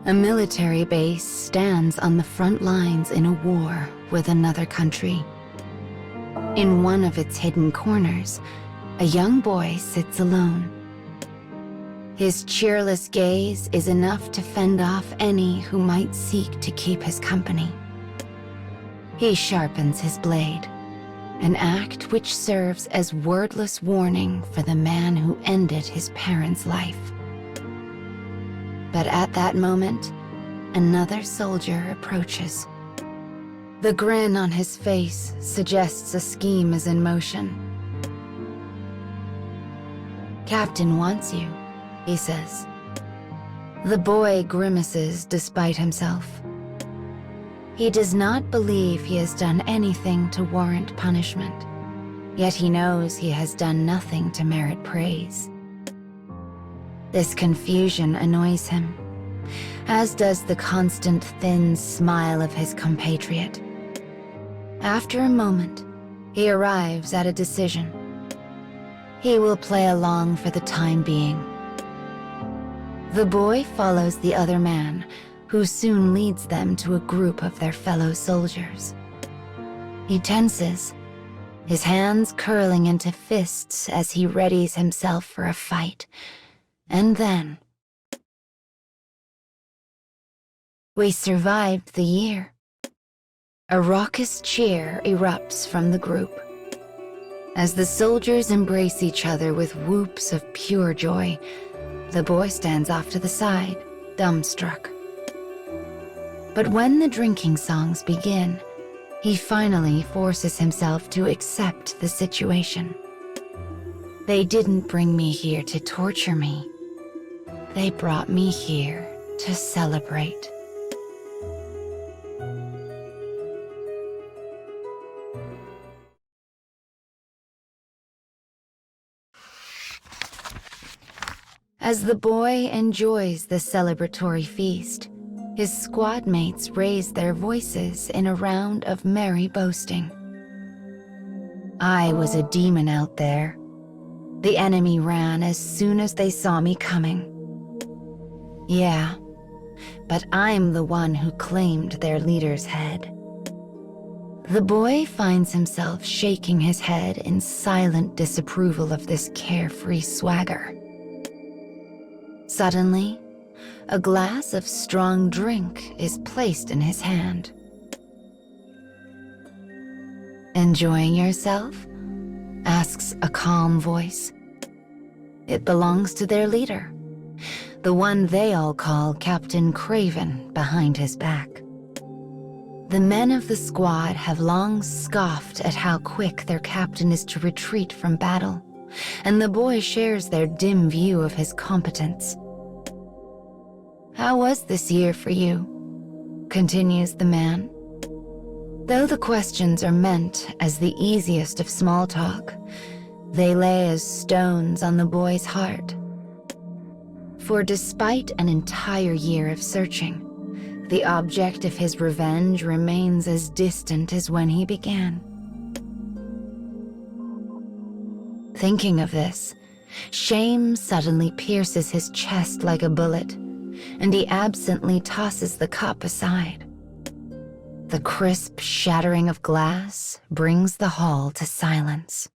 A military base stands on the front lines in a war with another country. In one of its hidden corners, a young boy sits alone. His cheerless gaze is enough to fend off any who might seek to keep his company. He sharpens his blade, an act which serves as wordless warning for the man who ended his parents' life. But at that moment, another soldier approaches. The grin on his face suggests a scheme is in motion. "Captain wants you," he says. The boy grimaces despite himself. He does not believe he has done anything to warrant punishment, yet he knows he has done nothing to merit praise. This confusion annoys him, as does the constant thin smile of his compatriot. After a moment, he arrives at a decision. He will play along for the time being. The boy follows the other man, who soon leads them to a group of their fellow soldiers. He tenses, his hands curling into fists as he readies himself for a fight. And then, we survived the year. A raucous cheer erupts from the group. As the soldiers embrace each other with whoops of pure joy, the boy stands off to the side, dumbstruck. But when the drinking songs begin, he finally forces himself to accept the situation. They didn't bring me here to torture me. They brought me here to celebrate. As the boy enjoys the celebratory feast, his squad mates raise their voices in a round of merry boasting. I was a demon out there. The enemy ran as soon as they saw me coming. Yeah, but I'm the one who claimed their leader's head. The boy finds himself shaking his head in silent disapproval of this carefree swagger. Suddenly, a glass of strong drink is placed in his hand. "Enjoying yourself?" asks a calm voice. It belongs to their leader, the one they all call Captain Craven behind his back. The men of the squad have long scoffed at how quick their captain is to retreat from battle, and the boy shares their dim view of his competence. "How was this year for you?" continues the man. Though the questions are meant as the easiest of small talk, they lay as stones on the boy's heart. For despite an entire year of searching, the object of his revenge remains as distant as when he began. Thinking of this, shame suddenly pierces his chest like a bullet, and he absently tosses the cup aside. The crisp shattering of glass brings the hall to silence.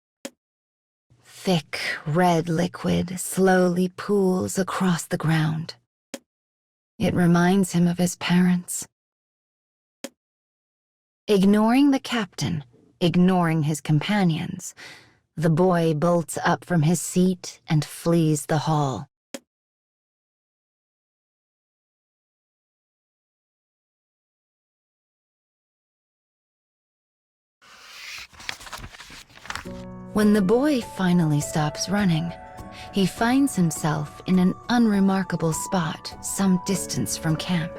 Thick, red liquid slowly pools across the ground. It reminds him of his parents. Ignoring the captain, ignoring his companions, the boy bolts up from his seat and flees the hall. When the boy finally stops running, he finds himself in an unremarkable spot some distance from camp.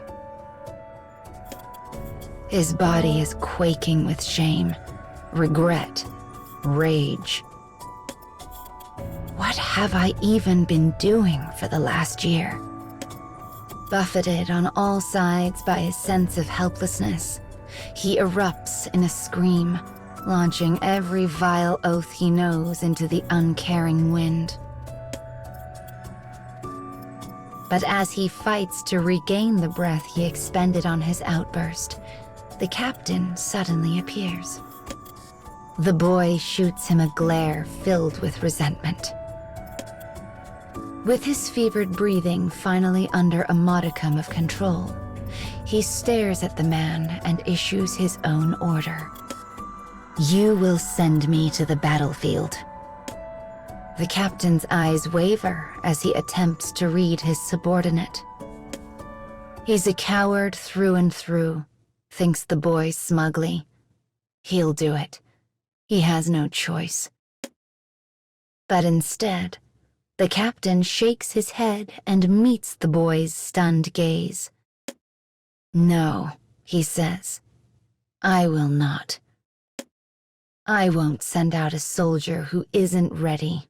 His body is quaking with shame, regret, rage. What have I even been doing for the last year? Buffeted on all sides by a sense of helplessness, he erupts in a scream, launching every vile oath he knows into the uncaring wind. But as he fights to regain the breath he expended on his outburst, the captain suddenly appears. The boy shoots him a glare filled with resentment. With his fevered breathing finally under a modicum of control, he stares at the man and issues his own order. "You will send me to the battlefield." The captain's eyes waver as he attempts to read his subordinate. He's a coward through and through, thinks the boy smugly. He'll do it. He has no choice. But instead, the captain shakes his head and meets the boy's stunned gaze. "No," he says, "I will not. I won't send out a soldier who isn't ready."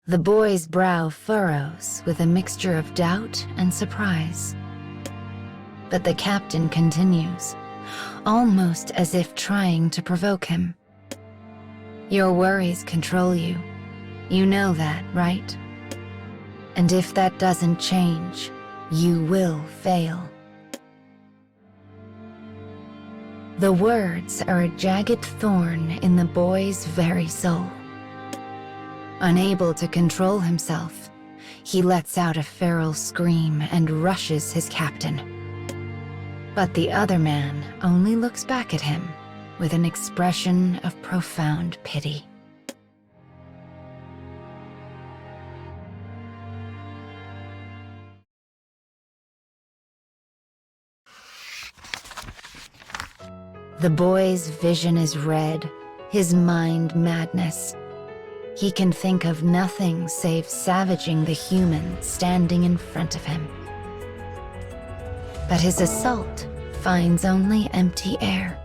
The boy's brow furrows with a mixture of doubt and surprise. But the captain continues, almost as if trying to provoke him. "Your worries control you. You know that, right? And if that doesn't change, you will fail." The words are a jagged thorn in the boy's very soul. Unable to control himself, he lets out a feral scream and rushes his captain. But the other man only looks back at him with an expression of profound pity. The boy's vision is red, his mind madness. He can think of nothing save savaging the human standing in front of him. But his assault finds only empty air.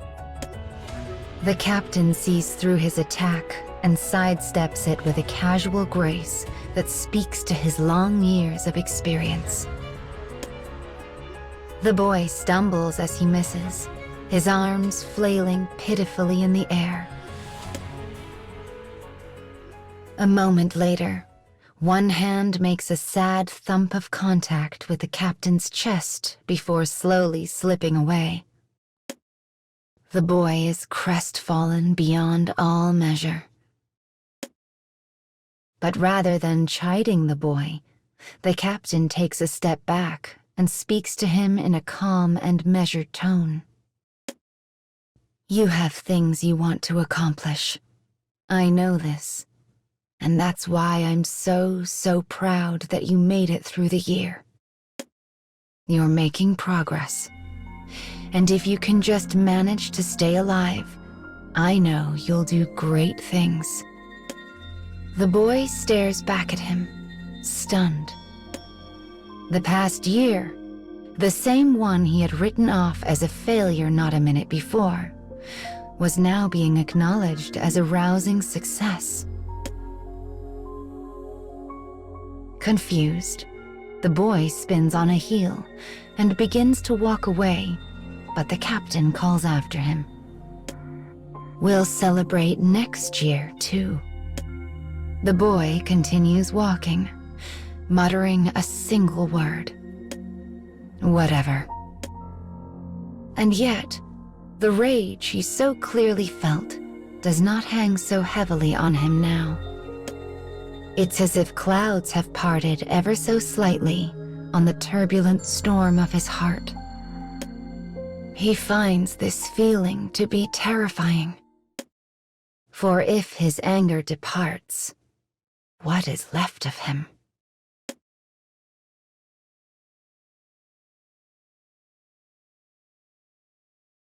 The captain sees through his attack and sidesteps it with a casual grace that speaks to his long years of experience. The boy stumbles as he misses, his arms flailing pitifully in the air. A moment later, one hand makes a sad thump of contact with the captain's chest before slowly slipping away. The boy is crestfallen beyond all measure. But rather than chiding the boy, the captain takes a step back and speaks to him in a calm and measured tone. "You have things you want to accomplish. I know this. And that's why I'm so proud that you made it through the year. You're making progress. And if you can just manage to stay alive, I know you'll do great things." The boy stares back at him, stunned. The past year, the same one he had written off as a failure not a minute before, was now being acknowledged as a rousing success. Confused, the boy spins on a heel and begins to walk away, but the captain calls after him. "We'll celebrate next year, too." The boy continues walking, muttering a single word. "Whatever." And yet, the rage he so clearly felt does not hang so heavily on him now. It's as if clouds have parted ever so slightly on the turbulent storm of his heart. He finds this feeling to be terrifying. For if his anger departs, what is left of him?